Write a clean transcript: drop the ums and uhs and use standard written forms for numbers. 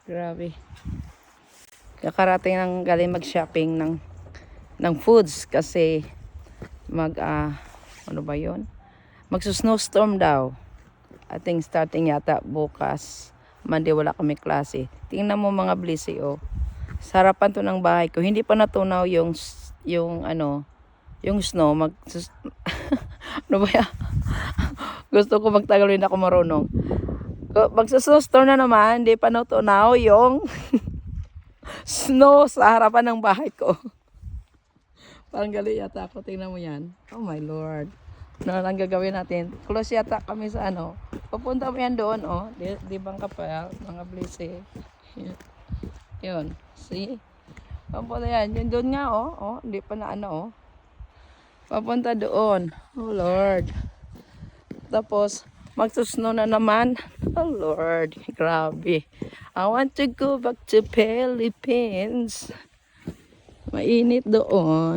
Grabe. Kakarating ng galing mag-shopping ng foods kasi ano ba 'yon? Magso-snowstorm daw. I think starting yata bukas. Monday wala kami klase. Tingnan mo mga blisi, oh. Sa harapan to ng bahay ko. Hindi pa natunaw yung snow. Ano ba yan? Gusto ko magtagal, hindi ako marunong. Magsa-snowstorm na naman. Hindi pa natunaw yung snow sa harapan ng bahay ko. Parang gali yata ako. Tingnan mo yan. Oh my Lord. Ano lang gagawin natin? Close yata kami sa Papunta mo yan doon, oh. Di bang kapal, mga blisi. Yun. See? Papunta yan. Yun doon nga, oh. Oh, hindi pa na oh. Papunta doon. Oh, Lord. Tapos, magsusnow na naman. Oh, Lord. Grabe. I want to go back to Philippines. Mainit doon.